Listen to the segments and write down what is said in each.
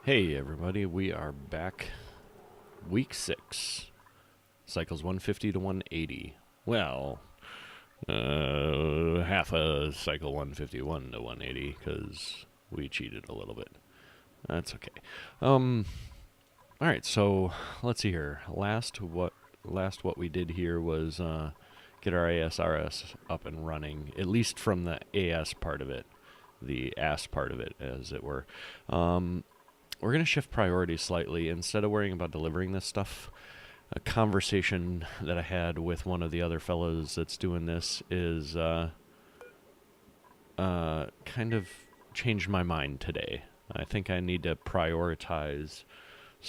Hey everybody, we are back. Week 6. Cycles 150 to 180. Well, half a cycle 151 to 180 because we cheated a little bit. That's okay. Alright, so let's see here. Last what we did here was get our ASRS up and running, at least from the AS part of it, the AS part of it, as it were. We're going to shift priorities slightly. Instead of worrying about delivering this stuff, a conversation that I had with one of the other fellows that's doing this is kind of changed my mind today. I think I need to prioritize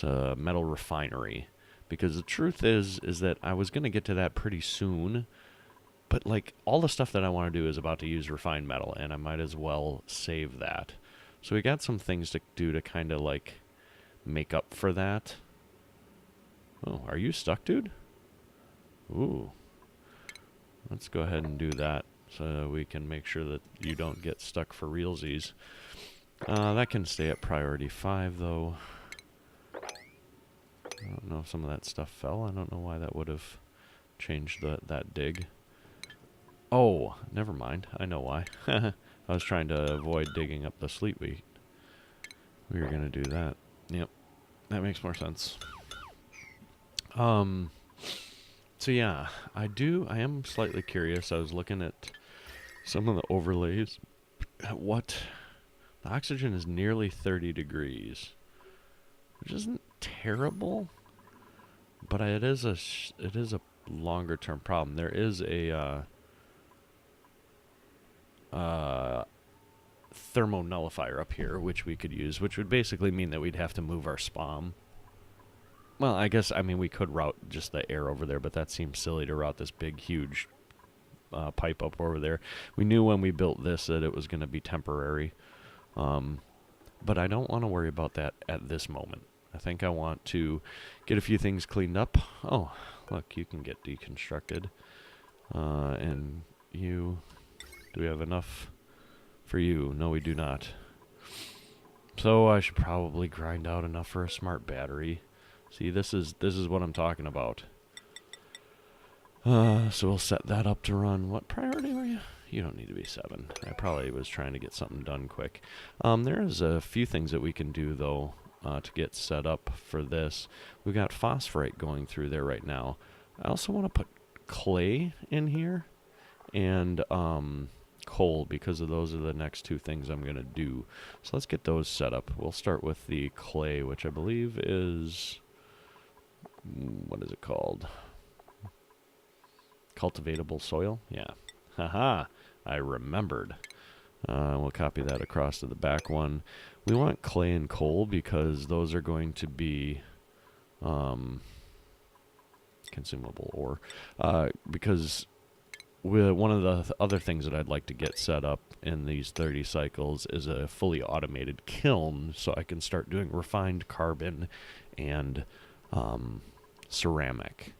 metal refinery, because the truth is that I was going to get to that pretty soon, but like all the stuff that I want to do is about to use refined metal, and I might as well save that. So we got some things to do to kind of like make up for that. Oh, are you stuck, dude? Ooh. Let's go ahead and do that so we can make sure that you don't get stuck for realsies. That can stay at priority 5, though. I don't know if some of that stuff fell. I don't know why that would have changed that dig. Oh, never mind. I know why. I was trying to avoid digging up the sleet wheat. We were going to do that. Yep. That makes more sense. So yeah, I am slightly curious. I was looking at some of the overlays. The oxygen is nearly 30 degrees, which isn't terrible, but it is a longer term problem. There is a thermonullifier up here, which we could use, which would basically mean that we'd have to move our SPOM. Well, I mean, we could route just the air over there, but that seems silly to route this big, huge pipe up over there. We knew when we built this that it was going to be temporary, but I don't want to worry about that at this moment. I think I want to get a few things cleaned up. Oh, look, you can get deconstructed. And do we have enough for you? No, we do not. So I should probably grind out enough for a smart battery. See, this is what I'm talking about. So we'll set that up to run. What priority were you? You don't need to be 7. I probably was trying to get something done quick. There is a few things that we can do, though, to get set up for this. We've got phosphorite going through there right now. I also want to put clay in here and coal, because those are the next 2 things I'm going to do. So let's get those set up. We'll start with the clay, which I believe is... what is it called? Cultivatable soil? Yeah. Haha, I remembered. We'll copy that across to the back one. We want clay and coal because those are going to be consumable ore. Because one of the other things that I'd like to get set up in these 30 cycles is a fully automated kiln, so I can start doing refined carbon and ceramic.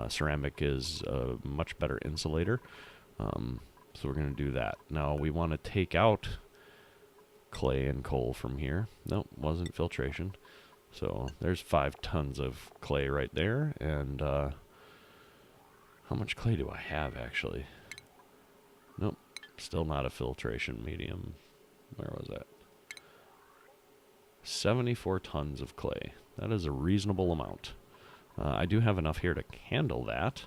Ceramic is a much better insulator, so we're going to do that. Now we want to take out clay and coal from here. Nope, wasn't filtration. So there's 5 tons of clay right there, and how much clay do I have, actually? Nope, still not a filtration medium. Where was that? 74 tons of clay. That is a reasonable amount. I do have enough here to handle that.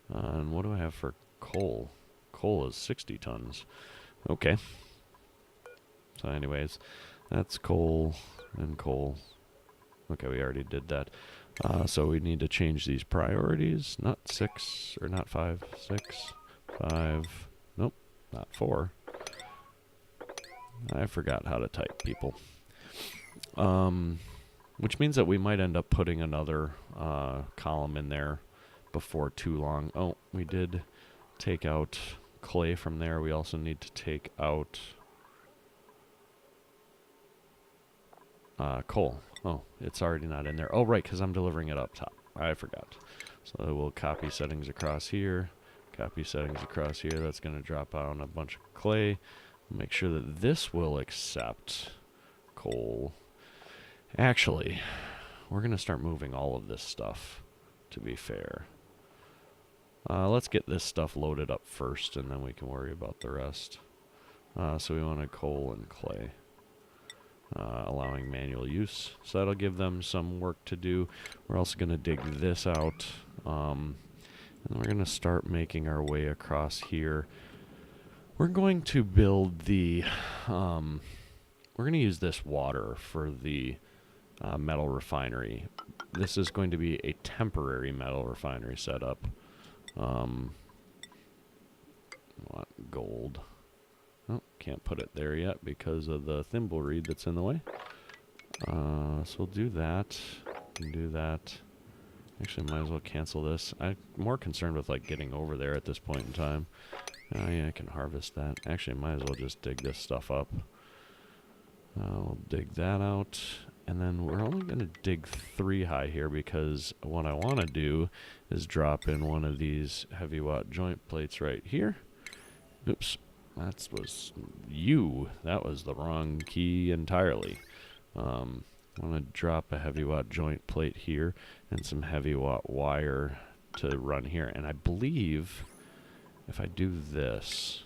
And what do I have for coal? Coal is 60 tons. Okay. So anyways, that's coal and coal. Okay, we already did that. So we need to change these priorities. Not 6, or not 5. 6, 5. Nope, not 4. I forgot how to type, people. Which means that we might end up putting another column in there before too long. Oh, we did take out clay from there. We also need to take out coal. Oh, it's already not in there. Oh, right, because I'm delivering it up top. I forgot. So we'll copy settings across here. Copy settings across here. That's going to drop out a bunch of clay. Make sure that this will accept coal. Actually, we're going to start moving all of this stuff, to be fair. Let's get this stuff loaded up first, and then we can worry about the rest. So we wanted coal and clay. Allowing manual use. So that'll give them some work to do. We're also going to dig this out. And we're going to start making our way across here. We're going to build the... we're going to use this water for the metal refinery. This is going to be a temporary metal refinery setup. Want gold. Oh, can't put it there yet because of the thimble reed that's in the way. So we'll do that. And do that. Actually, might as well cancel this. I'm more concerned with like getting over there at this point in time. Oh yeah, I can harvest that. Actually, might as well just dig this stuff up. We'll dig that out. And then we're only going to dig 3 high here because what I want to do is drop in one of these heavy watt joint plates right here. Oops, that was you. That was the wrong key entirely. I want to drop a heavy watt joint plate here and some heavy watt wire to run here. And I believe if I do this,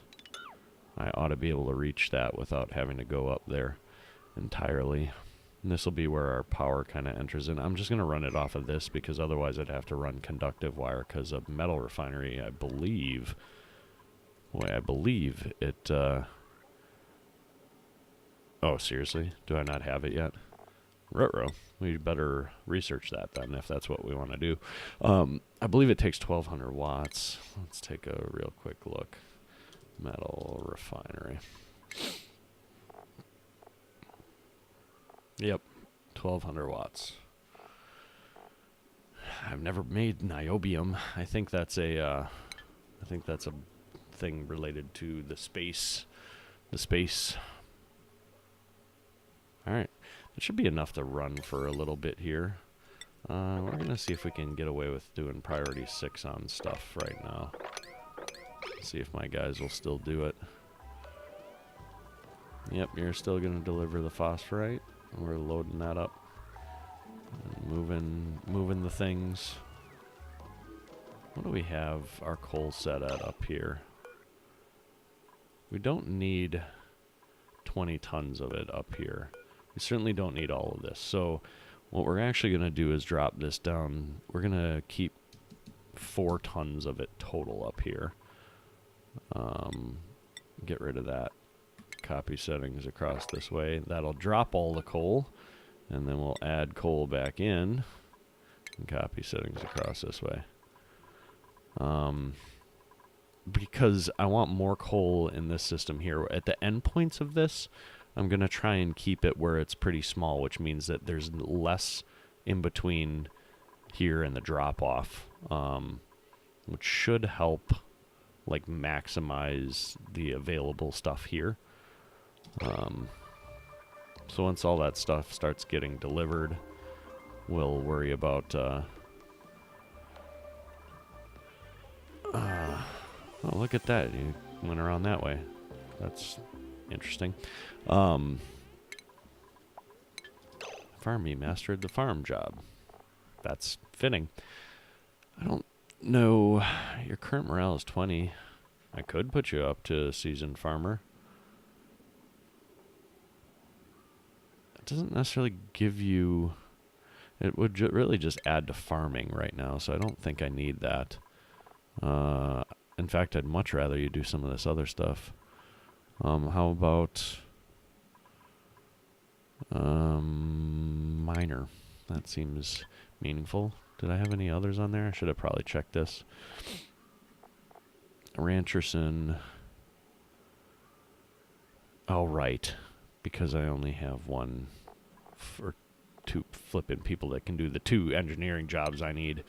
I ought to be able to reach that without having to go up there entirely. And this will be where our power kind of enters in. I'm just going to run it off of this because otherwise I'd have to run conductive wire because a metal refinery, I believe... Boy, I believe it... Oh, seriously? Do I not have it yet? Ruh-roh. We better research that then if that's what we want to do. I believe it takes 1,200 watts. Let's take a real quick look. Metal refinery. Yep, 1,200 watts. I've never made niobium. I think that's a thing related to the space. All right, it should be enough to run for a little bit here. We're gonna see if we can get away with doing priority 6 on stuff right now. See if my guys will still do it. Yep, you're still gonna deliver the phosphorite. We're loading that up. Moving the things. What do we have our coal set at up here? We don't need 20 tons of it up here. We certainly don't need all of this. So what we're actually going to do is drop this down. We're going to keep 4 tons of it total up here. Get rid of that. Copy settings across this way. That'll drop all the coal. And then we'll add coal back in. And copy settings across this way. Because I want more coal in this system here. At the endpoints of this, I'm going to try and keep it where it's pretty small, which means that there's less in between here and the drop-off, which should help like maximize the available stuff here. So once all that stuff starts getting delivered, we'll worry about... oh, look at that. You went around that way. That's interesting. Farmy mastered the farm job. That's fitting. I don't know. Your current morale is 20. I could put you up to seasoned farmer. It doesn't necessarily give you... It would really just add to farming right now, so I don't think I need that. In fact, I'd much rather you do some of this other stuff. How about miner? That seems meaningful. Did I have any others on there? I should have probably checked this. Rancherson. Oh, right. Because I only have 1 or 2 flippin' people that can do the 2 engineering jobs I need.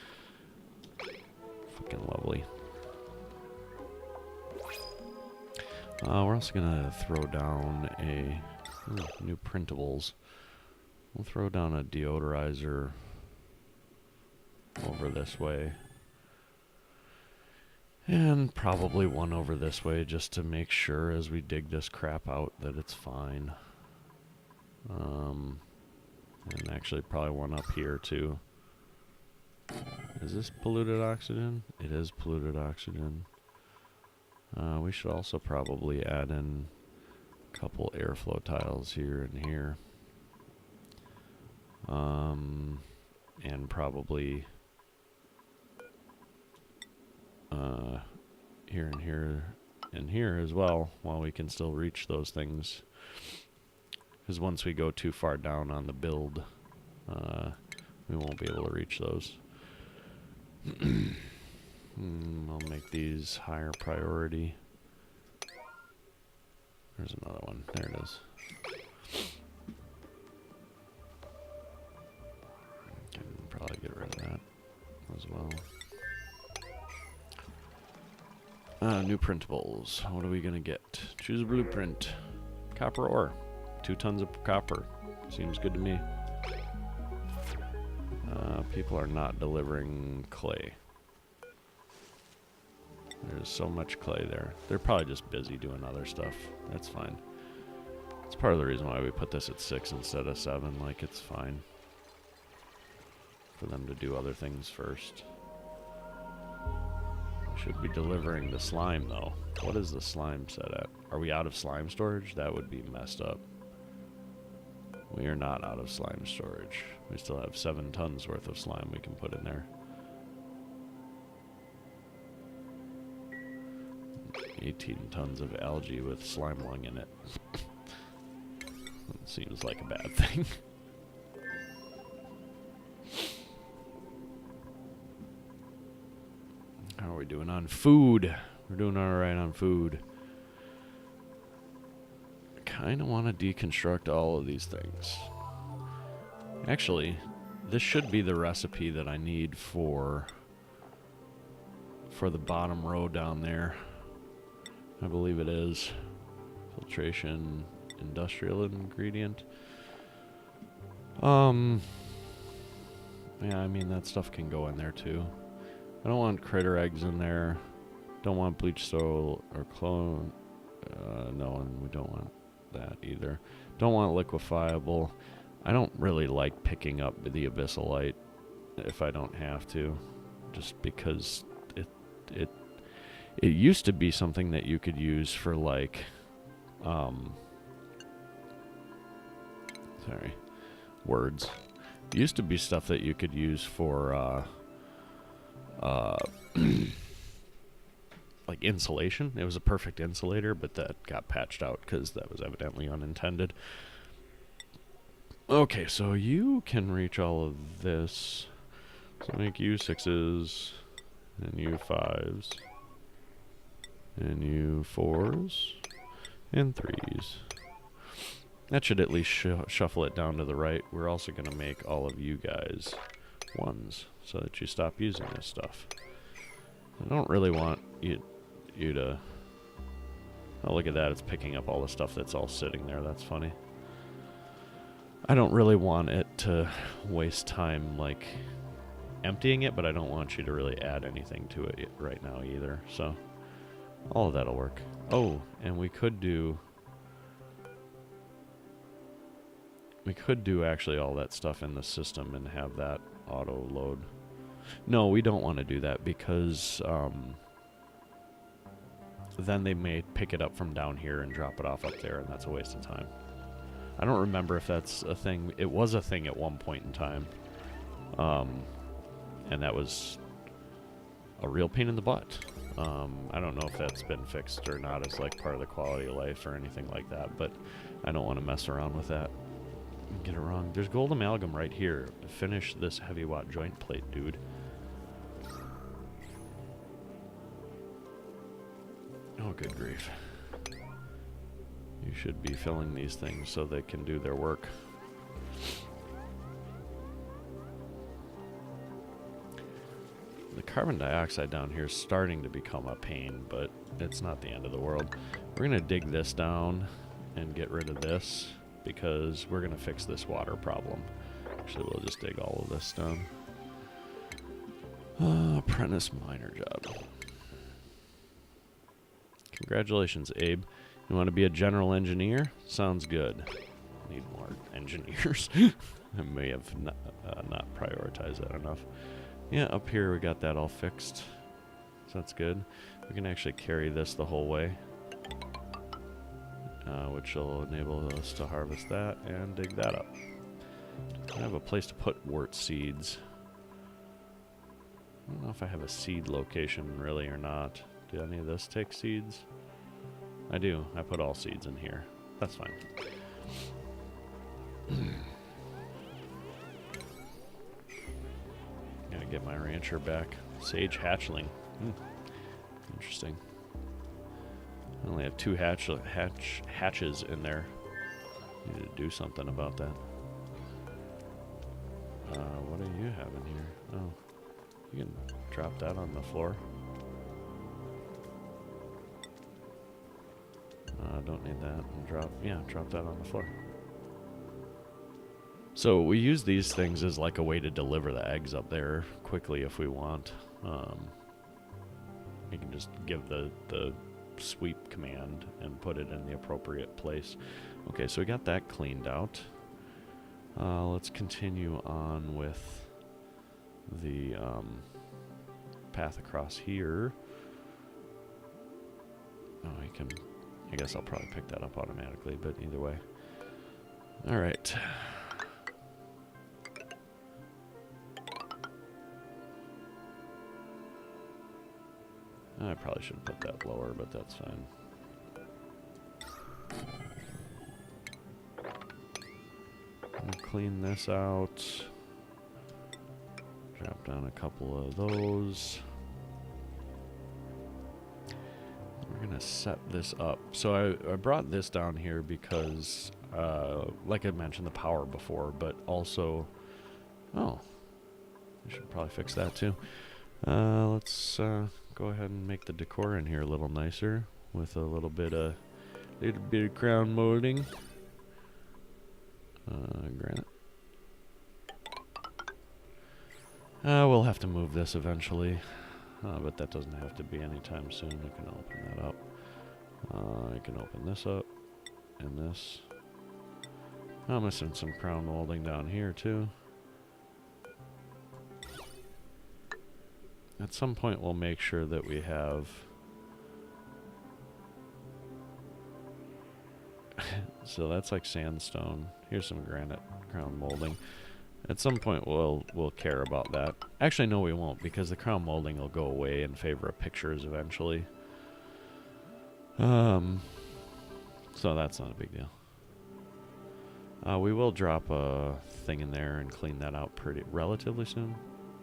Fucking lovely. We're also gonna throw down a new printables. We'll throw down a deodorizer over this way. And probably one over this way just to make sure as we dig this crap out that it's fine. And And actually probably one up here too. Is this polluted oxygen? It is polluted oxygen. We should also probably add in a couple airflow tiles here and here. And probably here and here and here as well, while we can still reach those things. Because once we go too far down on the build, we won't be able to reach those. I'll make these higher priority. There's another one. There it is. Can probably get rid of that as well. New printables. What are we gonna get? Choose a blueprint. Copper ore. 2 tons of copper. Seems good to me. People are not delivering clay. There's so much clay there. They're probably just busy doing other stuff. That's fine. It's part of the reason why we put this at 6 instead of 7. Like, it's fine for them to do other things first. Should be delivering the slime, though. What is the slime set at? Are we out of slime storage? That would be messed up. We are not out of slime storage. We still have 7 tons worth of slime we can put in there. 18 tons of algae with slime lung in it. It seems like a bad thing. How are we doing on food? We're doing alright on food. I kind of want to deconstruct all of these things. Actually, this should be the recipe that I need for the bottom row down there. I believe it is. Filtration, industrial ingredient. Yeah, I mean, that stuff can go in there too. I don't want critter eggs in there. Don't want bleach soil or clone. No, and we don't want that either. Don't want liquefiable. I don't really like picking up the abyssalite if I don't have to, just because it used to be something that you could use for, like, sorry, words. It used to be stuff that you could use for like insulation. It was a perfect insulator, but that got patched out because that was evidently unintended. Okay, so you can reach all of this. So make U6s and U5s and U4s and 3s. That should at least shuffle it down to the right. We're also going to make all of you guys 1s so that you stop using this stuff. I don't really want you to... Oh, look at that. It's picking up all the stuff that's all sitting there. That's funny. I don't really want it to waste time, like, emptying it, but I don't want you to really add anything to it right now either. So, all of that'll work. Oh, and we could do actually all that stuff in the system and have that auto load. No, we don't want to do that because then they may pick it up from down here and drop it off up there, and that's a waste of time. I don't remember if that's a thing. It was a thing at one point in time. And that was a real pain in the butt. I don't know if that's been fixed or not as like part of the quality of life or anything like that, but I don't want to mess around with that. Get it wrong. There's gold amalgam right here to finish this heavy watt joint plate, dude. Oh, good grief. You should be filling these things so they can do their work. The carbon dioxide down here is starting to become a pain, but it's not the end of the world. We're going to dig this down and get rid of this because we're going to fix this water problem. Actually, we'll just dig all of this down. Apprentice miner job. Congratulations, Abe. You want to be a general engineer? Sounds good. Need more engineers. I may have not prioritized that enough. Yeah, up here we got that all fixed. So that's good. We can actually carry this the whole way. Which will enable us to harvest that and dig that up. I have a place to put wort seeds. I don't know if I have a seed location really or not. Do any of this take seeds? I do. I put all seeds in here. That's fine. Gotta get my rancher back. Sage hatchling. Interesting. I only have 2 hatches in there. Need to do something about that. What do you have in here? Oh, you can drop that on the floor. Don't need that. And drop that on the floor. So we use these things as like a way to deliver the eggs up there quickly if we want. You can just give the sweep command and put it in the appropriate place. Okay, so we got that cleaned out. Let's continue on with the path across here. Oh, I guess I'll probably pick that up automatically, but either way. All right. I probably should have put that lower, but that's fine. I'll clean this out. Drop down a couple of those. We're going to set this up. So I brought this down here because, like I mentioned, the power before, but also... Oh, I should probably fix that too. Let's go ahead and make the decor in here a little nicer with a little bit of crown molding. Granite. We'll have to move this eventually, but that doesn't have to be anytime soon. I can open that up. I can open this up and this. I'm missing some crown molding down here too. At some point we'll make sure that we have so that's like sandstone. Here's some granite crown molding. At some point we'll care about that. Actually no, we won't, because the crown molding will go away in favor of pictures eventually. So that's not a big deal. We will drop a thing in there and clean that out relatively soon.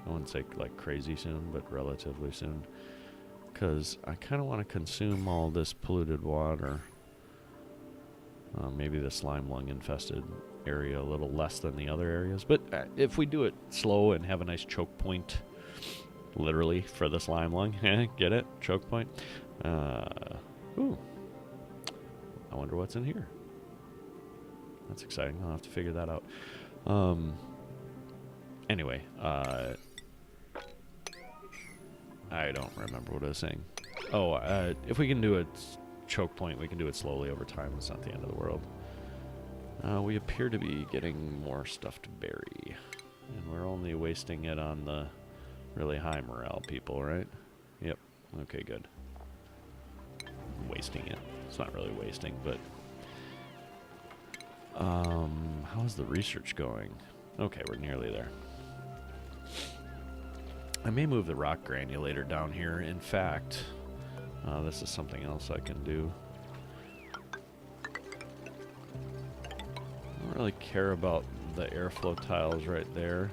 I wouldn't say like crazy soon, but relatively soon. Because I kind of want to consume all this polluted water. Maybe the slime lung infested area a little less than the other areas. But if we do it slow and have a nice choke point, literally, for the slime lung. Get it? Choke point. Ooh. I wonder what's in here. That's exciting. I'll have to figure that out. Anyway, I don't remember what I was saying. Oh, if we can do a choke point, we can do it slowly over time. It's not the end of the world. We appear to be getting more stuff to bury. And we're only wasting it on the really high morale people, right? Yep. Okay, good. Wasting it. It's not really wasting, but... how's the research going? Okay, we're nearly there. I may move the rock granulator down here. In fact, this is something else I can do. I don't really care about the airflow tiles right there.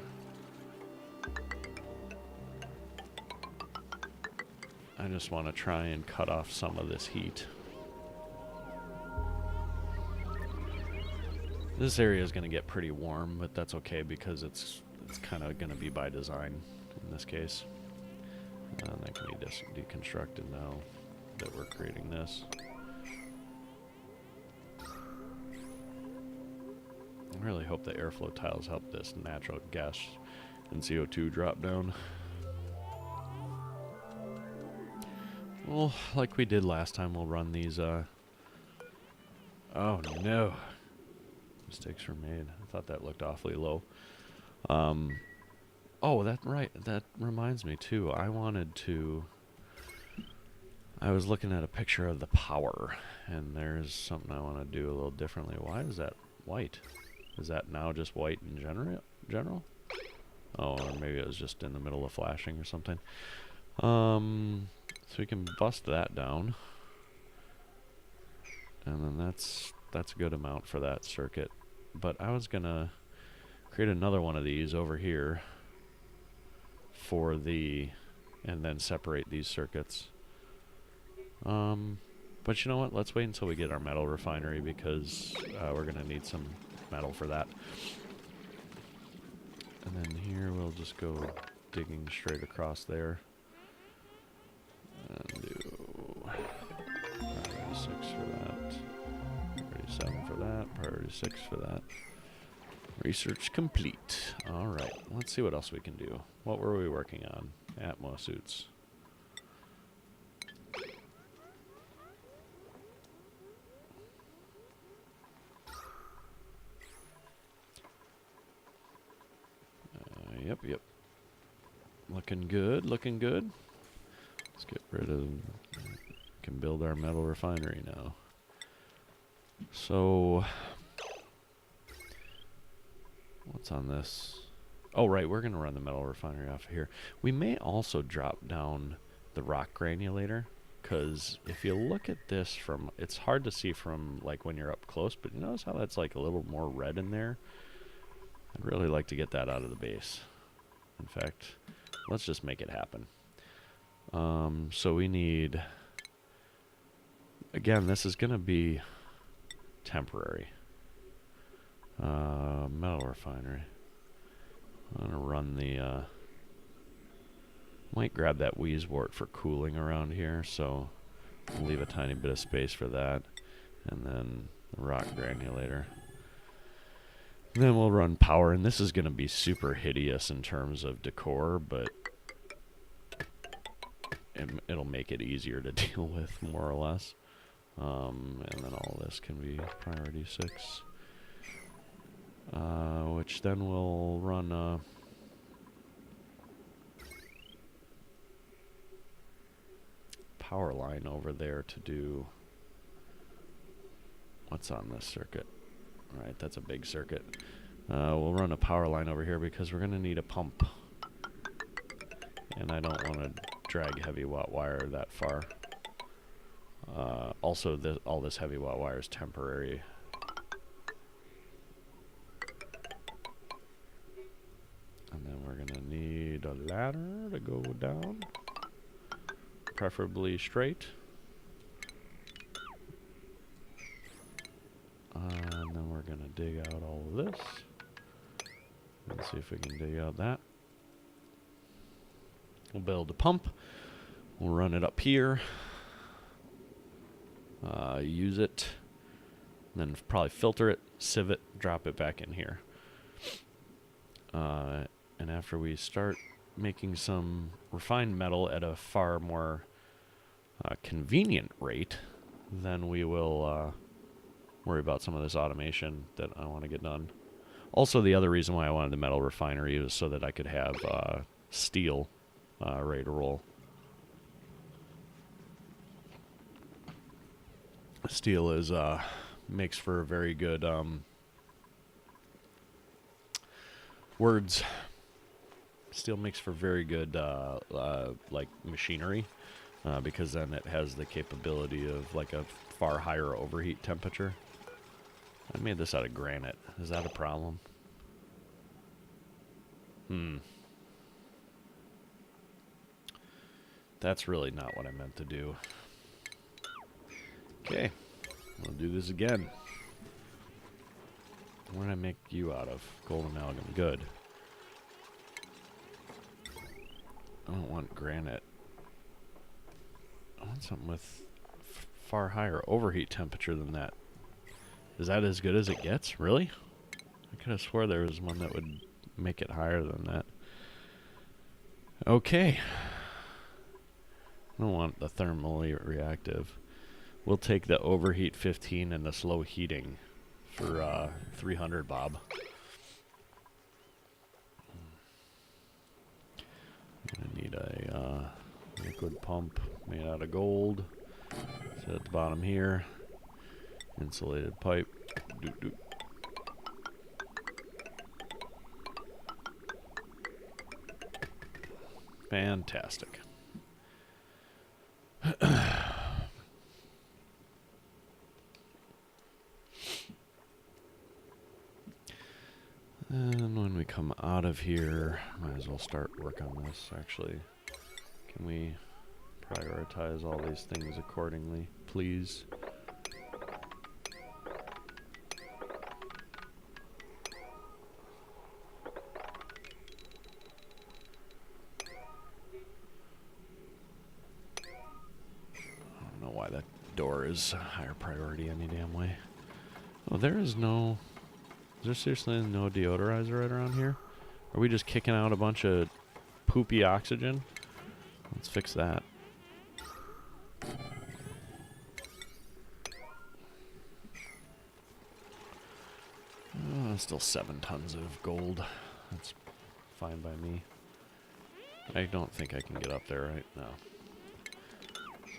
I just want to try and cut off some of this heat. This area is going to get pretty warm, but that's okay because it's kind of going to be by design in this case. That can be deconstructed now that we're creating this. I really hope the airflow tiles help this natural gas and CO2 drop down. Well, like we did last time, we'll run these, oh no. Mistakes were made. I thought that looked awfully low. Oh, that reminds me too. I was looking at a picture of the power, and there's something I want to do a little differently. Why is that white? Is that now just white in general? Oh, or maybe it was just in the middle of flashing or something. So we can bust that down. And then that's a good amount for that circuit. But I was gonna create another one of these over here for and then separate these circuits. But you know what? Let's wait until we get our metal refinery, because we're gonna need some metal for that. And then here we'll just go digging straight across there. And do priority 6 for that. Priority 7 for that. Priority 6 for that. Research complete. Alright, let's see what else we can do. What were we working on? Atmo suits. Yep. Looking good, looking good. Let's get rid of... Can build our metal refinery now. So... What's on this? Oh, right, we're going to run the metal refinery off of here. We may also drop down the rock granulator, because if you look at this from... It's hard to see from, like, when you're up close, but you notice how that's, like, a little more red in there? I'd really like to get that out of the base. In fact, let's just make it happen. So we need... Again, this is going to be temporary. Metal refinery. I'm going to run the... Might grab that Wheezewort for cooling around here, so we'll leave a tiny bit of space for that. And then the rock granulator. Then we'll run power, and this is going to be super hideous in terms of decor, but it'll make it easier to deal with, more or less. And then all this can be priority 6. Which then we'll run a power line over there to do... What's on this circuit? Alright, that's a big circuit. We'll run a power line over here because we're going to need a pump. And I don't want to drag heavy watt wire that far. Also, all this heavy watt wire is temporary. And then we're going to need a ladder to go down. Preferably straight. And then we're going to dig out all of this. Let's see if we can dig out that. We'll build a pump. We'll run it up here. Use it. Then probably filter it, sieve it, drop it back in here. And after we start making some refined metal at a far more convenient rate, then we will worry about some of this automation that I want to get done. Also, the other reason why I wanted the metal refinery was so that I could have steel ready to roll. Steel is makes for very good words. Steel makes for very good like machinery, because then it has the capability of like a far higher overheat temperature. I made this out of granite. Is that a problem? That's really not what I meant to do. Okay, we'll do this again. What did I make you out of? Gold amalgam. Good. I don't want granite. I want something with far higher overheat temperature than that. Is that as good as it gets? Really? I could have swore there was one that would make it higher than that. Okay. I don't want the thermally reactive. We'll take the overheat 15 and the slow heating for 300 bob. Gonna need a liquid pump made out of gold. Sit at the bottom here. Insulated pipe. Doot doot. Fantastic. And when we come out of here, might as well start work on this, actually. Can we prioritize all these things accordingly, please? I don't know why that door is a higher priority any damn way. Oh, there is no... Is there seriously no deodorizer right around here? Are we just kicking out a bunch of poopy oxygen? Let's fix that. Still 7 tons of gold. That's fine by me. I don't think I can get up there right now.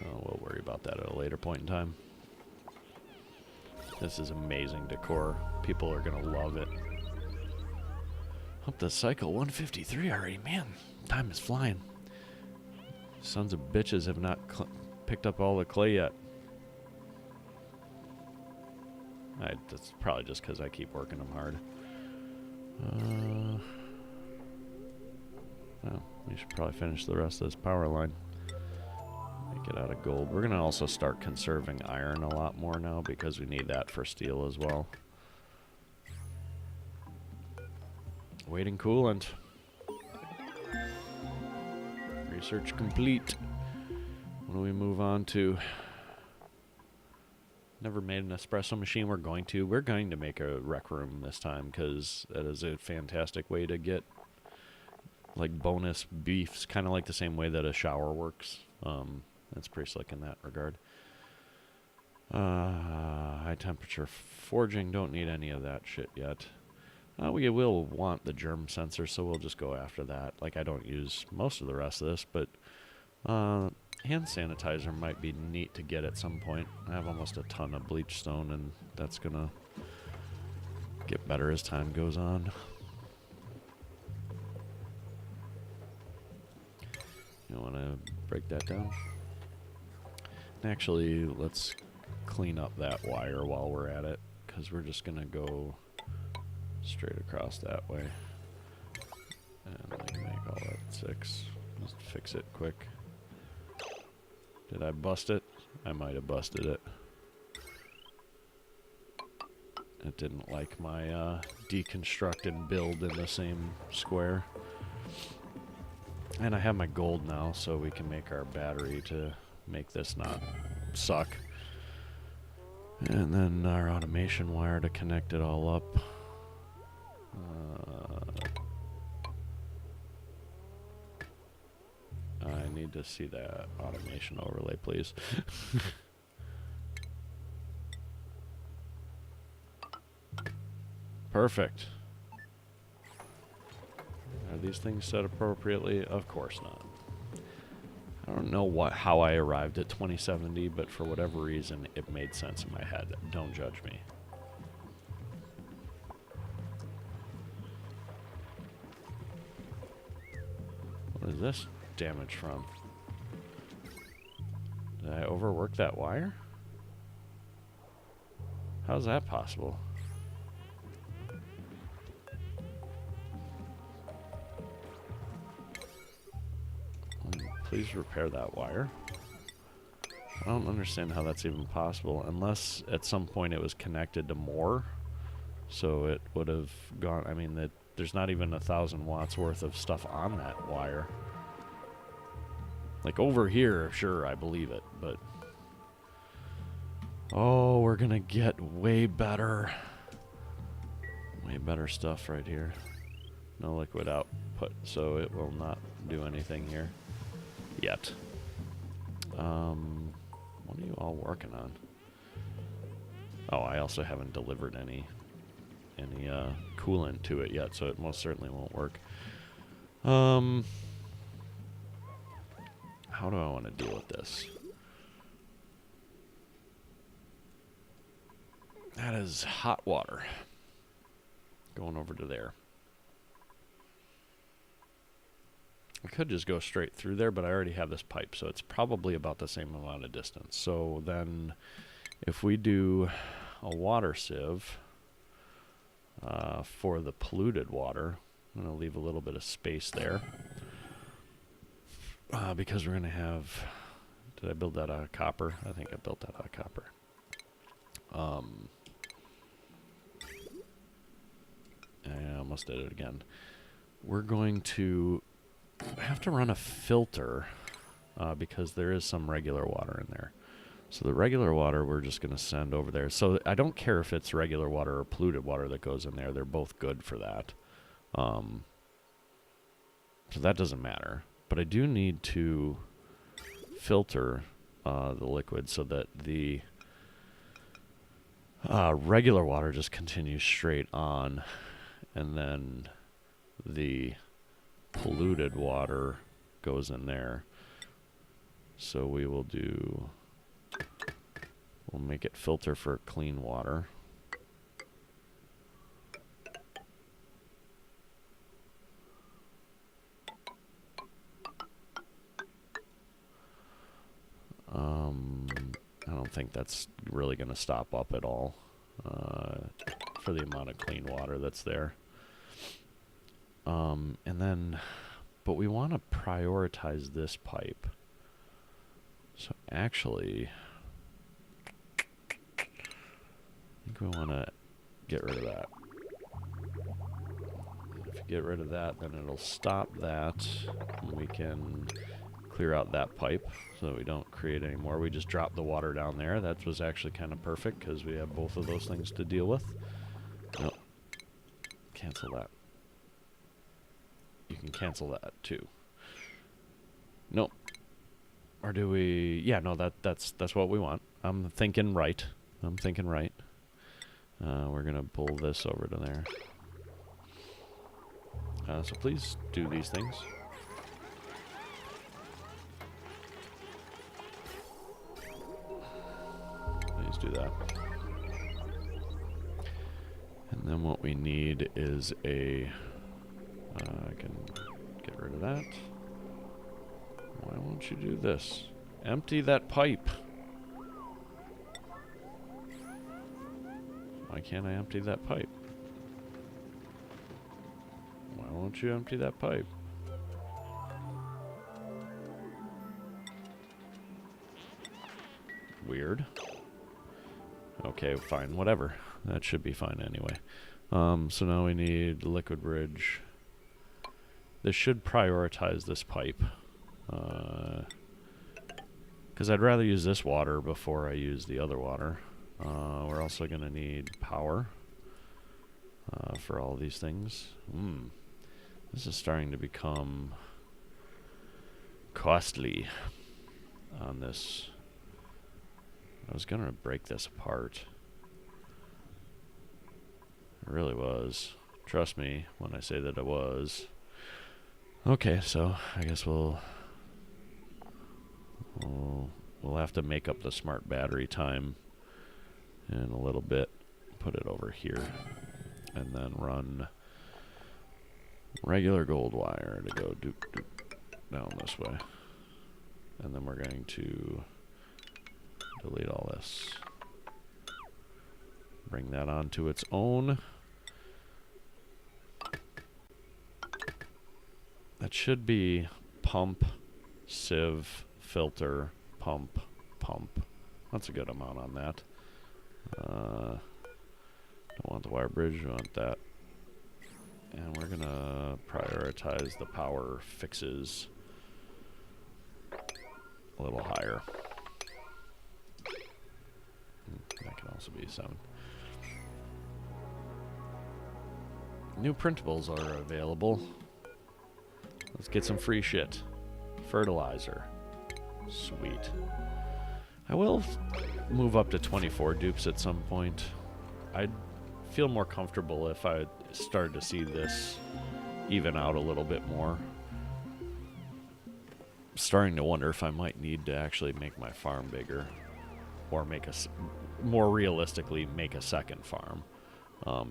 So we'll worry about that at a later point in time. This is amazing decor. People are gonna love it. Up to cycle 153 already. Man, time is flying. Sons of bitches have not picked up all the clay yet. That's probably just because I keep working them hard. Well, we should probably finish the rest of this power line. Make it out of gold. We're going to also start conserving iron a lot more now because we need that for steel as well. Waiting coolant. Research complete. What do we move on to? Never made an espresso machine. We're going to. We're going to make a rec room this time because that is a fantastic way to get like bonus beefs, kind of like the same way that a shower works. That's pretty slick in that regard. High temperature forging. Don't need any of that shit yet. We will want the germ sensor, so we'll just go after that. Like, I don't use most of the rest of this, but hand sanitizer might be neat to get at some point. I have almost a ton of bleach stone, and that's gonna get better as time goes on. You want to break that down? Actually, let's clean up that wire while we're at it, because we're just gonna go straight across that way. And we can make all that 6. Just fix it quick. Did I bust it? I might have busted it. It didn't like my deconstruct and build in the same square. And I have my gold now, so we can make our battery to make this not suck. And then our automation wire to connect it all up. I need to see that automation overlay, please. Perfect. Are these things set appropriately? Of course not. I don't know how I arrived at 2070, but for whatever reason, it made sense in my head. Don't judge me. What is this damage from? Did I overwork that wire? How's that possible? Please repair that wire. I don't understand how that's even possible, unless at some point it was connected to more, so it would have gone. I mean, there's not even 1,000 watts worth of stuff on that wire. Like over here, sure, I believe it, but oh, we're gonna get way better stuff right here. No liquid output, so it will not do anything here yet. What are you all working on? Oh, I also haven't delivered any coolant to it yet, so it most certainly won't work. How do I want to deal with this? That is hot water going over to there. I could just go straight through there, but I already have this pipe, so it's probably about the same amount of distance. So then if we do a water sieve for the polluted water, I'm going to leave a little bit of space there because we're going to have... Did I build that out of copper? I think I built that out of copper. I almost did it again. We're going to have to run a filter because there is some regular water in there. So the regular water we're just going to send over there. So I don't care if it's regular water or polluted water that goes in there. They're both good for that. So that doesn't matter. But I do need to filter the liquid so that the regular water just continues straight on, and then the polluted water goes in there. So we will do... We'll make it filter for clean water. I don't think that's really going to stop up at all for the amount of clean water that's there. And then, but we want to prioritize this pipe. So actually, I think we want to get rid of that. If you get rid of that, then it'll stop that, and we can clear out that pipe so that we don't create any more. We just drop the water down there. That was actually kind of perfect because we have both of those things to deal with. Nope. Cancel that. You can cancel that too. Nope. Or do we... Yeah, no, that's what we want. I'm thinking right. We're going to pull this over to there. So please do these things. Please do that. And then what we need is a... I can get rid of that. Why won't you do this? Empty that pipe. Why can't I empty that pipe? Why won't you empty that pipe? Weird. Okay, fine, whatever. That should be fine anyway. So now we need liquid bridge. This should prioritize this pipe. Because I'd rather use this water before I use the other water. We're also going to need power for all these things. This is starting to become costly on this. I was going to break this apart. It really was. Trust me when I say that it was. Okay, so I guess we'll have to make up the smart battery time in a little bit. Put it over here, and then run regular gold wire to go down this way. And then we're going to delete all this. Bring that onto its own. That should be pump, sieve, filter, pump, pump. That's a good amount on that. Don't want the wire bridge, we want that. And we're gonna prioritize the power fixes a little higher. That can also be 7. New printables are available. Let's get some free shit. Fertilizer. Sweet. I will move up to 24 dupes at some point. I'd feel more comfortable if I started to see this even out a little bit more. Starting to wonder if I might need to actually make my farm bigger, or make more realistically make a second farm,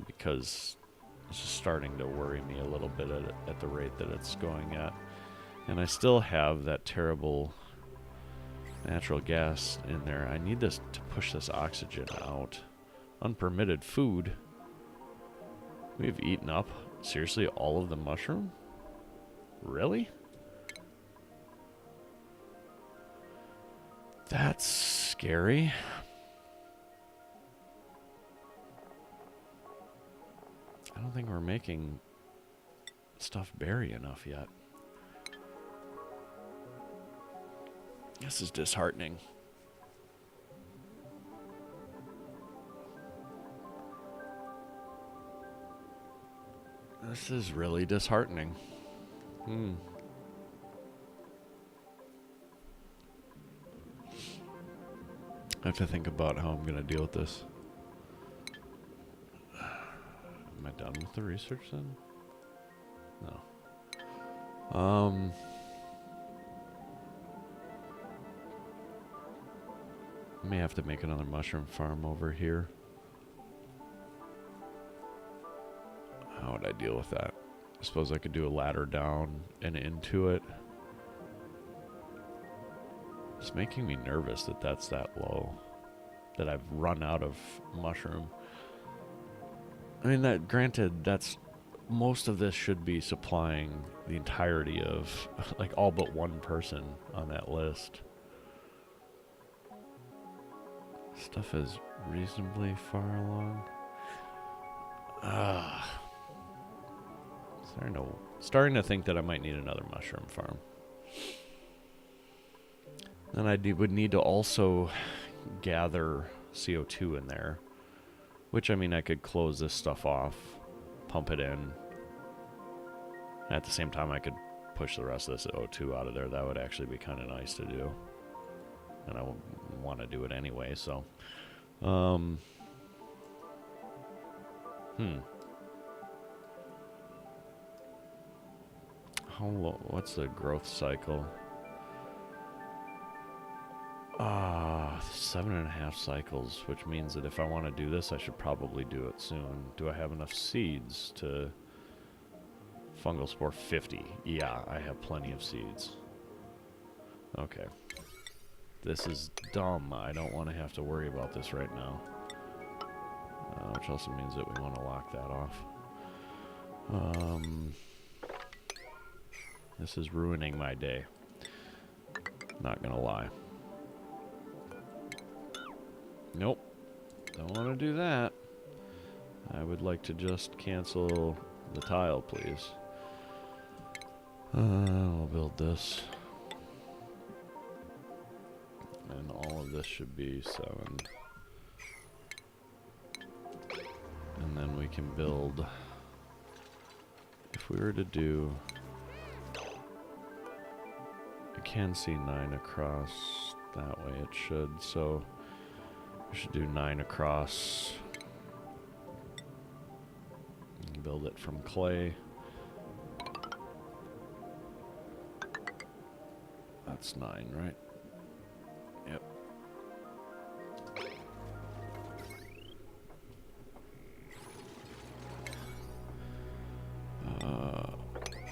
because it's just starting to worry me a little bit at the rate that it's going at. And I still have that terrible natural gas in there. I need this to push this oxygen out. Unpermitted food. We've eaten up, seriously, all of the mushroom? Really? That's scary. I don't think we're making stuff berry enough yet. This is disheartening. This is really disheartening. I have to think about how I'm going to deal with this. Am I done with the research then? No. I may have to make another mushroom farm over here. How would I deal with that? I suppose I could do a ladder down and into it. It's making me nervous that that's that low. That I've run out of mushroom. I mean, that granted, that's most of this should be supplying the entirety of, like, all but one person on that list. Stuff is reasonably far along. Starting to think that I might need another mushroom farm. Then I would need to also gather CO2 in there. Which, I mean, I could close this stuff off, pump it in. At the same time, I could push the rest of this O2 out of there. That would actually be kind of nice to do. And I want to do it anyway, so. How low? What's the growth cycle? 7.5 cycles, which means that if I want to do this, I should probably do it soon. Do I have enough seeds to fungal spore 50? Yeah, I have plenty of seeds. Okay. This is dumb. I don't want to have to worry about this right now. Which also means that we want to lock that off. This is ruining my day. Not gonna lie. Nope. Don't want to do that. I would like to just cancel the tile, please. We'll build this. And all of this should be 7. And then we can build... If we were to do... I can see 9 across. That way it should, so... We should do 9 across. Build it from clay. That's 9, right? Yep.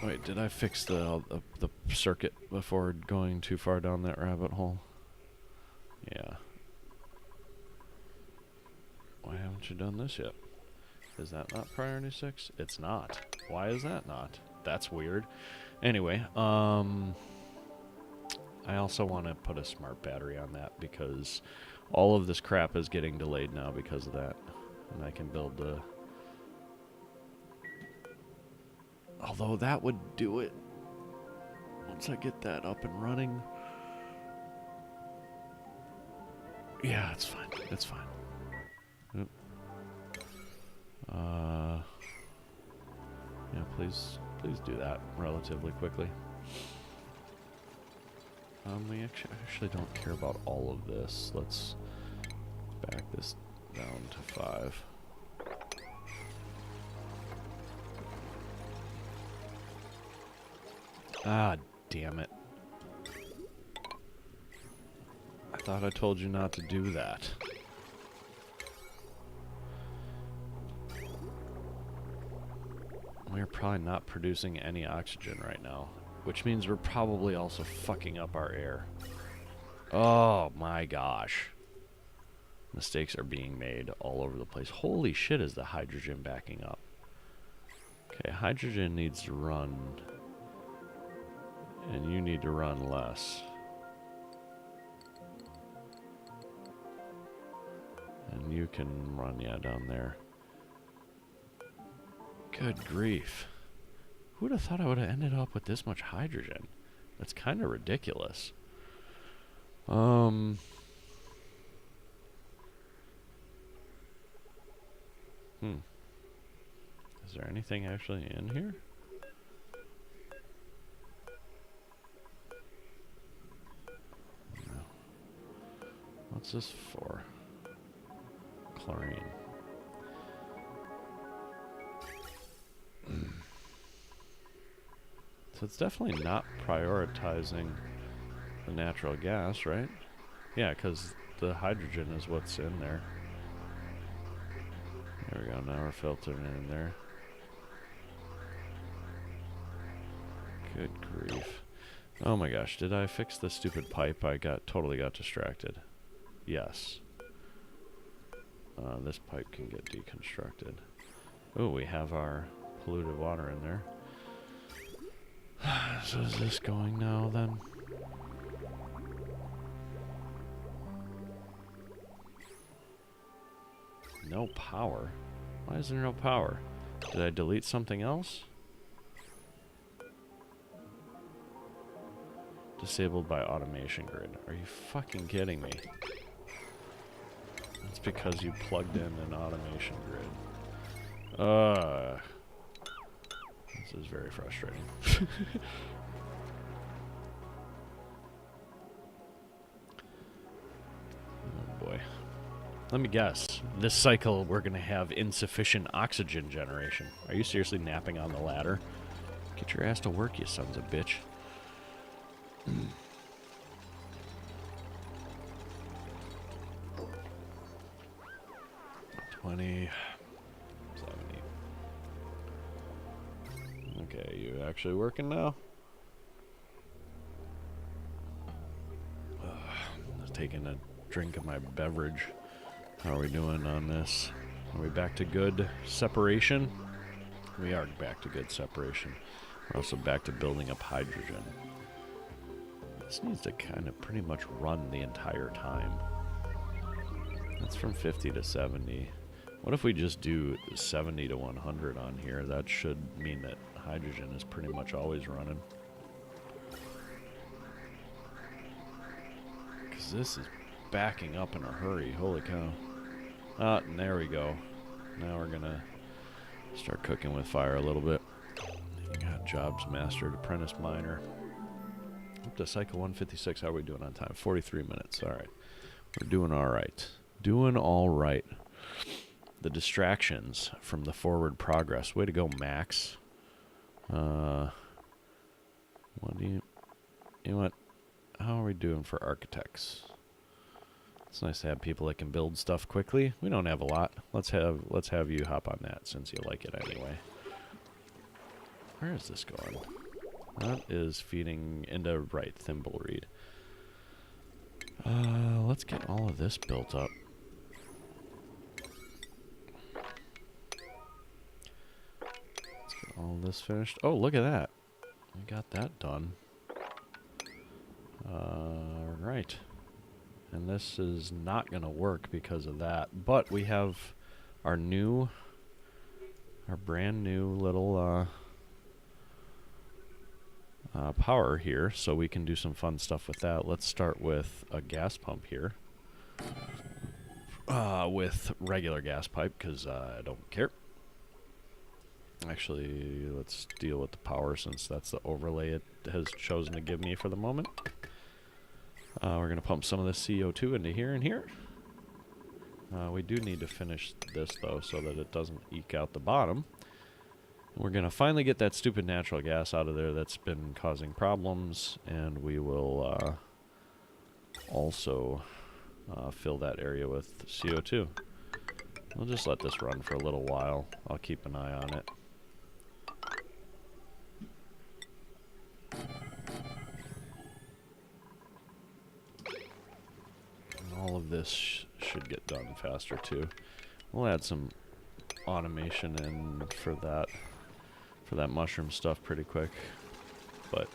Wait, did I fix the circuit before going too far down that rabbit hole? Yeah. Why haven't you done this yet? Is that not priority 6? It's not. Why is that not? That's weird. Anyway, I also want to put a smart battery on that because all of this crap is getting delayed now because of that. And I can build the... Although that would do it. Once I get that up and running. Yeah, it's fine. It's fine. Yep. Yeah, please do that relatively quickly. We actually don't care about all of this. Let's back this down to 5. Ah, damn it. I thought I told you not to do that. We're probably not producing any oxygen right now, which means we're probably also fucking up our air. Oh my gosh. Mistakes are being made all over the place. Holy shit, is the hydrogen backing up. Okay, hydrogen needs to run. And you need to run less. And you can run, yeah, down there. Good grief. Who would have thought I would have ended up with this much hydrogen? That's kind of ridiculous. Is there anything actually in here? No. What's this for? Chlorine. So it's definitely not prioritizing the natural gas, right? Yeah, because the hydrogen is what's in there. There we go, now we're filtering it in there. Good grief. Oh my gosh, did I fix the stupid pipe? I totally got distracted. Yes. This pipe can get deconstructed. Oh, we have our polluted water in there. So is this going now then? No power? Why is there no power? Did I delete something else? Disabled by automation grid. Are you fucking kidding me? That's because you plugged in an automation grid. This is very frustrating. Oh boy. Let me guess. This cycle we're gonna have insufficient oxygen generation. Are you seriously napping on the ladder? Get your ass to work, you sons of bitch. 20, 70. Okay, you actually working now? Taking a drink of my beverage. How are we doing on this? Are we back to good separation? We are back to good separation. We're also back to building up hydrogen. This needs to kind of pretty much run the entire time. That's from 50 to 70. What if we just do 70 to 100 on here? That should mean that hydrogen is pretty much always running. Because this is backing up in a hurry. Holy cow. Ah, and there we go. Now we're going to start cooking with fire a little bit. Got jobs mastered, apprentice miner. Up to cycle 156. How are we doing on time? 43 minutes. All right. We're doing all right. Doing all right. The distractions from the forward progress. Way to go, Max. What do you know what? How are we doing for architects? It's nice to have people that can build stuff quickly. We don't have a lot. Let's have you hop on that since you like it anyway. Where is this going? That is feeding into right Thimbleweed. Let's get all of this built up. Let's get all this finished. Oh, look at that. We got that done. Right. And this is not going to work because of that. But we have our brand new little power here, so we can do some fun stuff with that. Let's start with a gas pump here. With regular gas pipe, because I don't care. Actually, let's deal with the power since that's the overlay it has chosen to give me for the moment. We're going to pump some of this CO2 into here and here. We do need to finish this, though, so that it doesn't eke out the bottom. We're going to finally get that stupid natural gas out of there that's been causing problems, and we will also fill that area with CO2. We'll just let this run for a little while. I'll keep an eye on it. And all of this should get done faster too. We'll add some automation in for that mushroom stuff pretty quick. But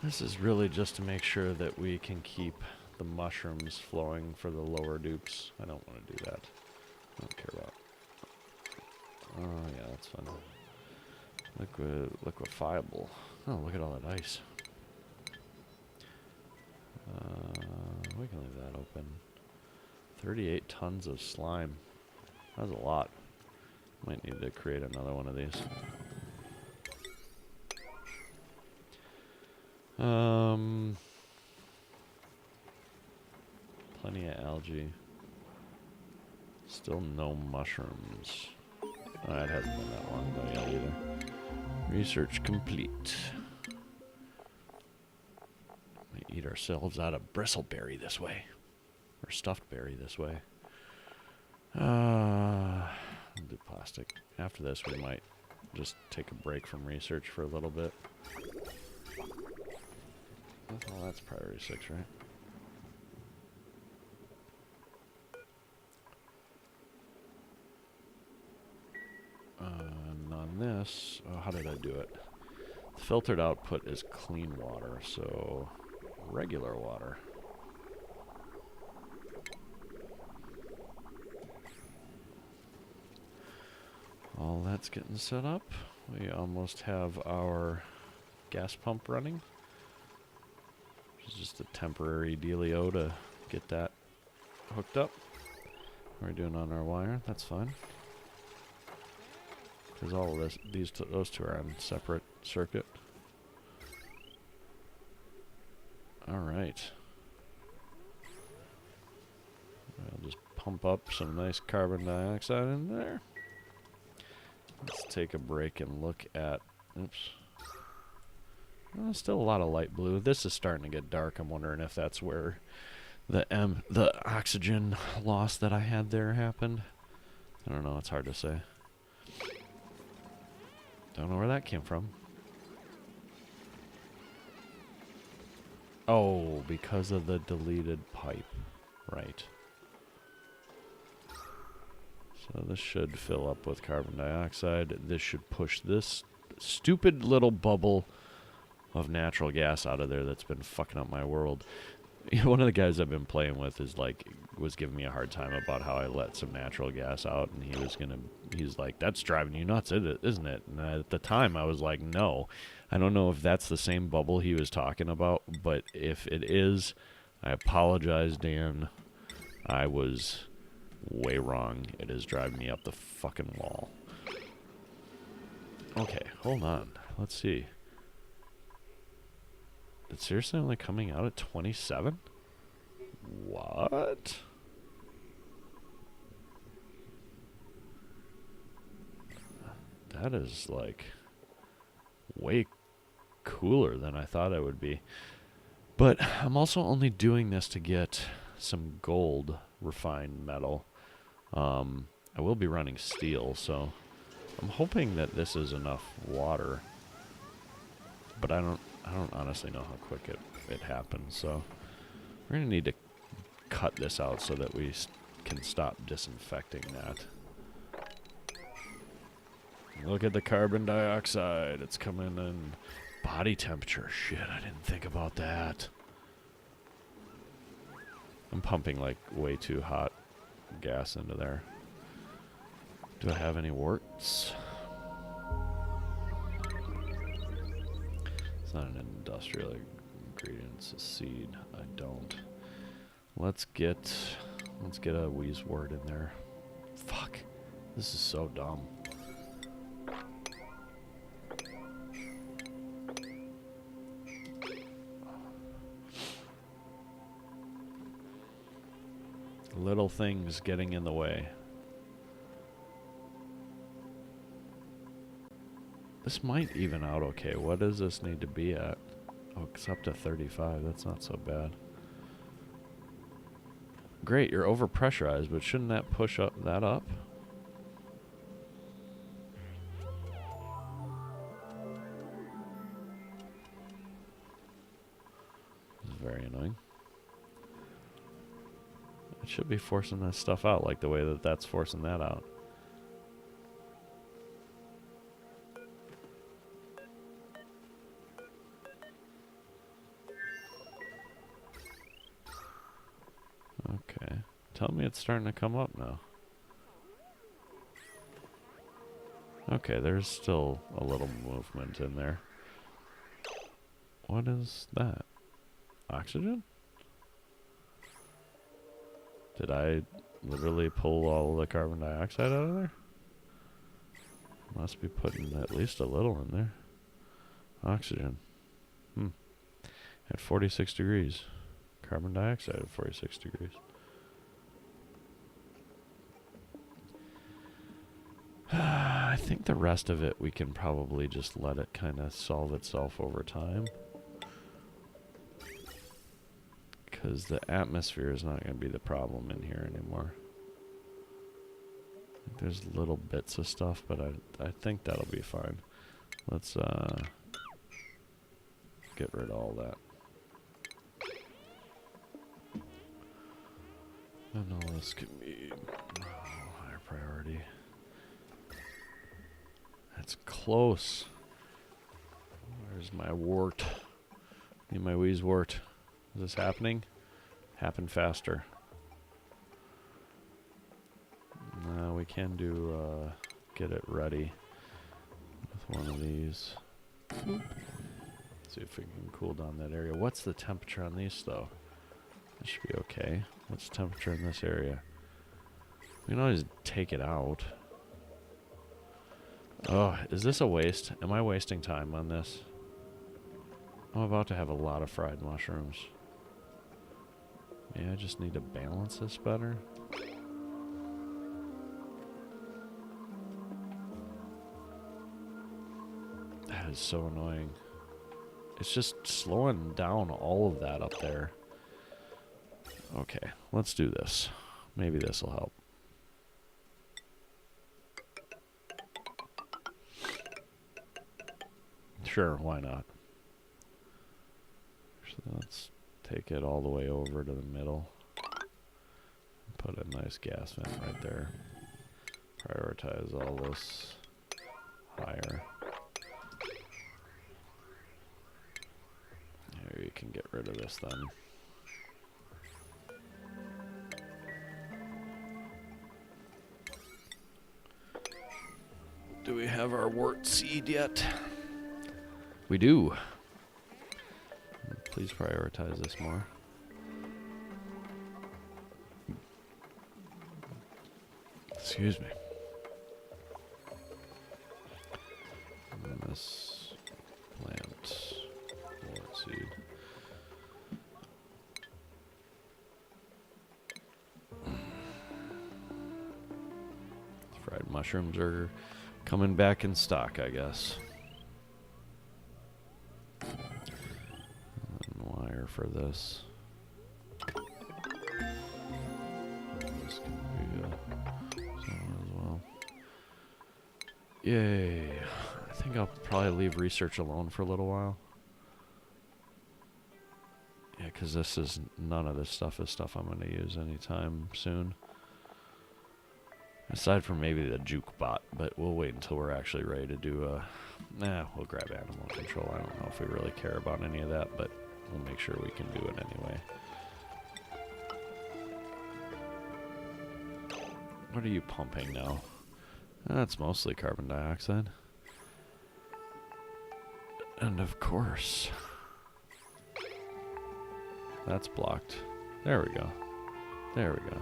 this is really just to make sure that we can keep the mushrooms flowing for the lower dupes. I don't want to do that. I don't care about. Oh yeah, that's fun. Liquefiable. Oh, look at all that ice. We can leave that open. 38 tons of slime. That's a lot. Might need to create another one of these. Plenty of algae. Still no mushrooms. Oh, it hasn't been that long though yet either. Research complete. We eat ourselves out of bristleberry this way. Or stuffed berry this way. I'll do plastic. After this we might just take a break from research for a little bit. Well, that's priority 6, right? And on this, oh, how did I do it? The filtered output is clean water, so regular water. All that's getting set up. We almost have our gas pump running. Which is just a temporary dealio to get that hooked up. We're doing on our wire, that's fine. Because all of this, those two are on separate circuit. Alright. I'll just pump up some nice carbon dioxide in there. Let's take a break and look at, oops. Still a lot of light blue. This is starting to get dark. I'm wondering if that's where the oxygen loss that I had there happened. I don't know, it's hard to say. Don't know where that came from. Oh, because of the deleted pipe. Right. So this should fill up with carbon dioxide. This should push this stupid little bubble of natural gas out of there that's been fucking up my world. One of the guys I've been playing with was giving me a hard time about how I let some natural gas out, and he's like, that's driving you nuts, isn't it? And at the time I was like, no. I don't know if that's the same bubble he was talking about, but if it is, I apologize, Dan. I was way wrong. It is driving me up the fucking wall. Okay, hold on. Let's see. It's seriously only coming out at 27? What? That is like way cooler than I thought it would be. But I'm also only doing this to get some gold refined metal. I will be running steel, so I'm hoping that this is enough water. But I don't honestly know how quick it happens, so we're going to need to cut this out so that we can stop disinfecting that. Look at the carbon dioxide. It's coming in body temperature. Shit, I didn't think about that. I'm pumping like way too hot gas into there. Do I have any warts? It's not an industrial ingredient, it's a seed. I don't. Let's get a wheezewort in there. Fuck. This is so dumb. Little things getting in the way. This might even out okay. What does this need to be at? Oh, it's up to 35. That's not so bad. Great, you're overpressurized, but shouldn't that push that up? This is very annoying. It should be forcing that stuff out like the way that that's forcing that out. Okay. Tell me it's starting to come up now. Okay, there's still a little movement in there. What is that? Oxygen? Did I literally pull all the carbon dioxide out of there? Must be putting at least a little in there. Oxygen. At 46 degrees. Carbon dioxide at 46 degrees. I think the rest of it we can probably just let it kind of solve itself over time. Because the atmosphere is not going to be the problem in here anymore. There's little bits of stuff, but I think that'll be fine. Let's get rid of all that. And all this can be higher priority. That's close. Where's my wart? Need my wheeze wart. Is this happening? Happen faster. No, we can do get it ready with one of these. See if we can cool down that area. What's the temperature on these though? That should be okay. What's the temperature in this area? We can always take it out. Oh, is this a waste? Am I wasting time on this? I'm about to have a lot of fried mushrooms. Yeah, I just need to balance this better. That is so annoying. It's just slowing down all of that up there. Okay, let's do this. Maybe this will help. Sure, why not? So let's take it all the way over to the middle. Put a nice gas vent right there. Prioritize all this higher. Here, you can get rid of this then. Do we have our wort seed yet? We do. Please prioritize this more. Excuse me. And this plant wort seed. Fried mushrooms are coming back in stock, I guess. And wire for this. This can be someone as well. Yay. I think I'll probably leave research alone for a little while. Yeah, because this is, none of this stuff is stuff I'm going to use anytime soon. Aside from maybe the juke bot, but we'll wait until we're actually ready to do a... we'll grab animal control. I don't know if we really care about any of that, but we'll make sure we can do it anyway. What are you pumping now? That's mostly carbon dioxide. And of course... that's blocked. There we go. There we go.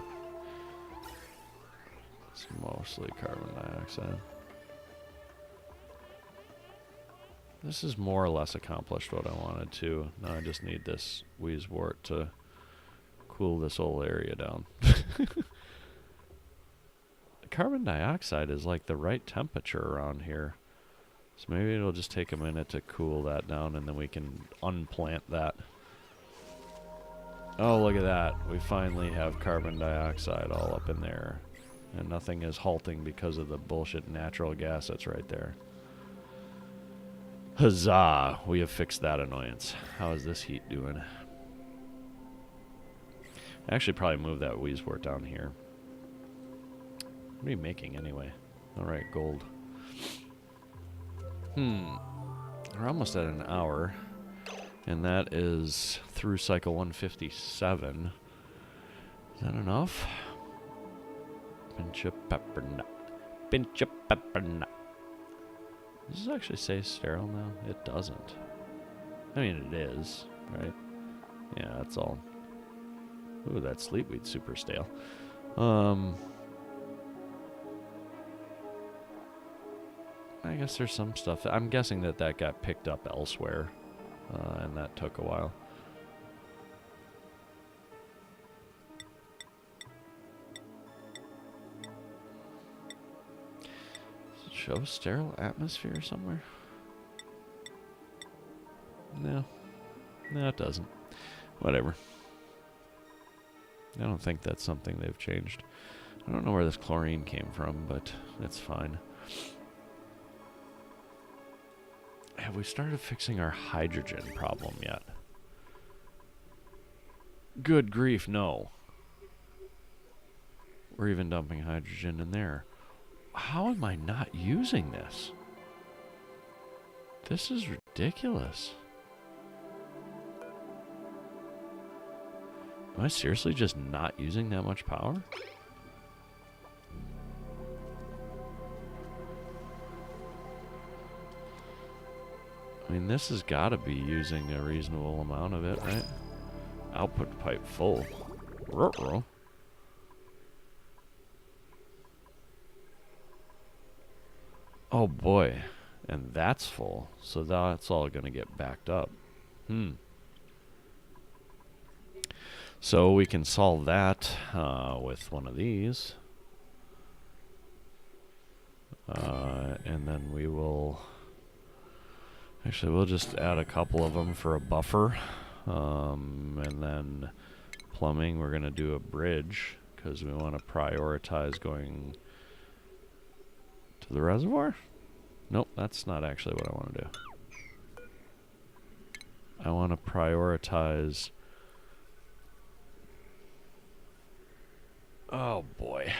It's mostly carbon dioxide. This is more or less accomplished what I wanted to. Now I just need this wheeze wort to cool this whole area down. Carbon dioxide is like the right temperature around here. So maybe it'll just take a minute to cool that down and then we can unplant that. Oh, look at that. We finally have carbon dioxide all up in there. And nothing is halting because of the bullshit natural gas that's right there. Huzzah! We have fixed that annoyance. How is this heat doing? I actually probably move that Weezewort down here. What are you making anyway? Alright, gold. We're almost at an hour. And that is through cycle 157. Is that enough? Pinch of pepper nut. Pinch of pepper nut. Does this actually say sterile now? It doesn't. I mean, it is, right? Yeah, that's all. Ooh, that sleepweed's super stale. I guess there's some stuff. I'm guessing that that got picked up elsewhere, and that took a while. Does it show sterile atmosphere somewhere? No. No, it doesn't. Whatever. I don't think that's something they've changed. I don't know where this chlorine came from, but it's fine. Have we started fixing our hydrogen problem yet? Good grief, no. We're even dumping hydrogen in there. How am I not using this? This is ridiculous. Am I seriously just not using that much power? I mean, this has got to be using a reasonable amount of it, right? Output pipe full. Ruh-roh. Oh boy. And that's full. So that's all going to get backed up. So we can solve that with one of these. And then we will... Actually, we'll just add a couple of them for a buffer. And then plumbing, we're going to do a bridge because we want to prioritize going to the reservoir. Nope, that's not actually what I want to do. I want to prioritize... Oh boy.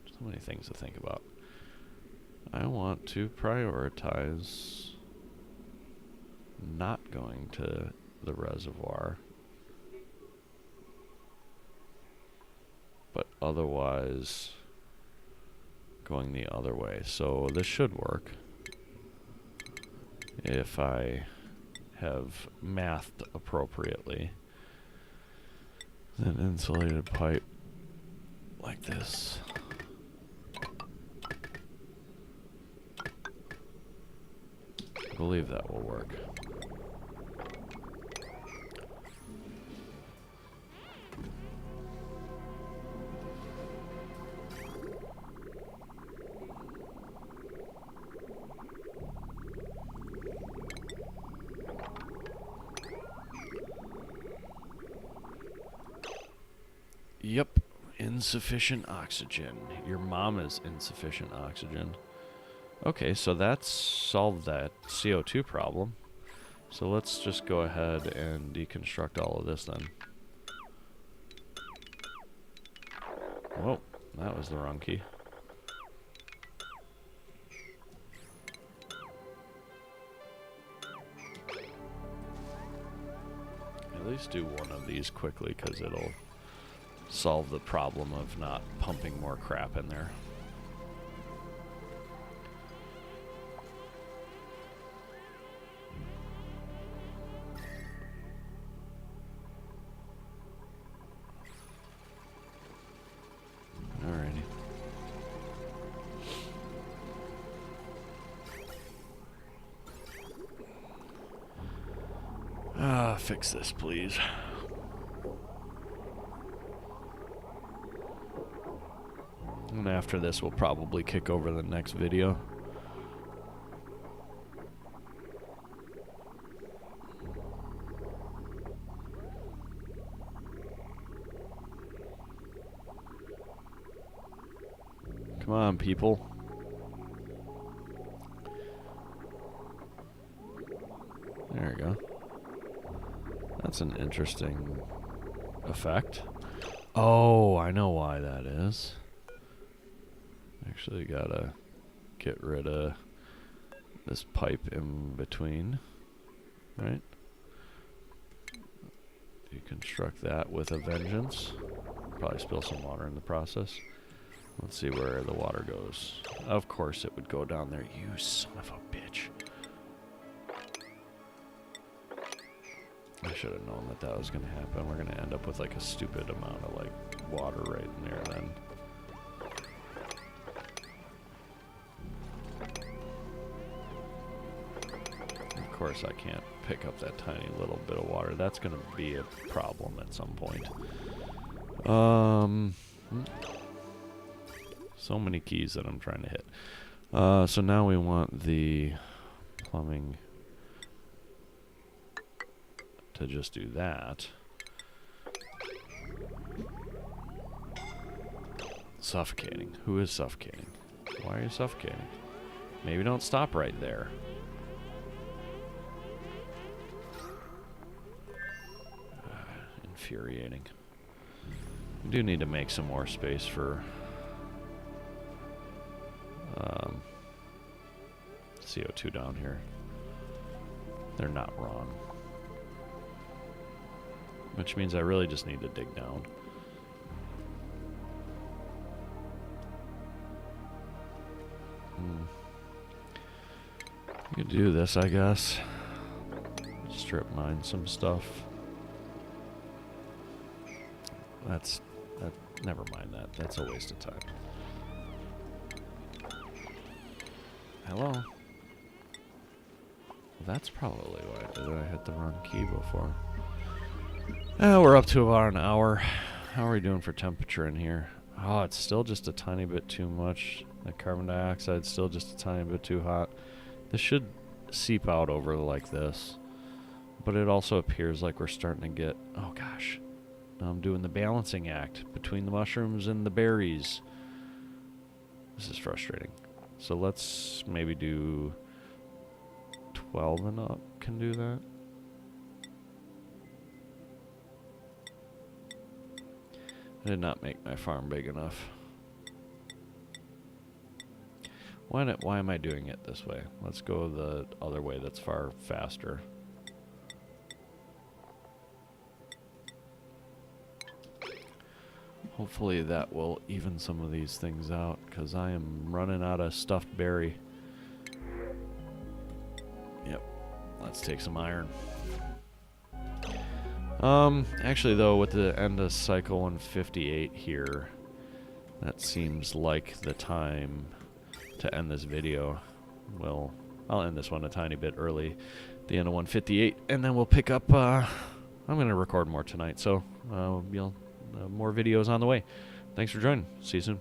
So many things to think about. I want to prioritize not going to the reservoir, but otherwise going the other way. So this should work if I have mathed appropriately. An insulated pipe like this. I believe that will work. Yep, insufficient oxygen. Your mom is insufficient oxygen. Okay, so that's solved that CO2 problem. So let's just go ahead and deconstruct all of this then. Whoa, that was the wrong key. At least do one of these quickly because it'll solve the problem of not pumping more crap in there. Alrighty. Fix this, please. And after this, we'll probably kick over the next video. Come on, people. There we go. That's an interesting effect. Oh, I know why that is. Actually gotta get rid of this pipe in between, right? Deconstruct that with a vengeance. Probably spill some water in the process. Let's see where the water goes. Of course it would go down there, you son of a bitch. I should have known that that was going to happen. We're going to end up with like a stupid amount of like water right in there then. Of course I can't pick up that tiny little bit of water. That's going to be a problem at some point. So many keys that I'm trying to hit. So now we want the plumbing to just do that. Suffocating. Who is suffocating? Why are you suffocating? Maybe don't stop right there. Infuriating. We do need to make some more space for CO2 down here. They're not wrong. Which means I really just need to dig down. You could do this, I guess. Strip mine some stuff. Never mind that. That's a waste of time. Hello? Well, that's probably why I hit the wrong key before. We're up to about an hour. How are we doing for temperature in here? Oh, it's still just a tiny bit too much. The carbon dioxide's still just a tiny bit too hot. This should seep out over like this. But it also appears like we're starting to get... Oh, gosh. Now I'm doing the balancing act between the mushrooms and the berries. This is frustrating. So let's maybe do 12 and up can do that. I did not make my farm big enough. Why am I doing it this way? Let's go the other way that's far faster. Hopefully that will even some of these things out, because I am running out of stuffed berry. Yep. Let's take some iron. Actually though, with the end of cycle 158 here, that seems like the time to end this video. Well, I'll end this one a tiny bit early, the end of 158, and then we'll pick up, I'm going to record more tonight, so more videos on the way. Thanks for joining. See you soon.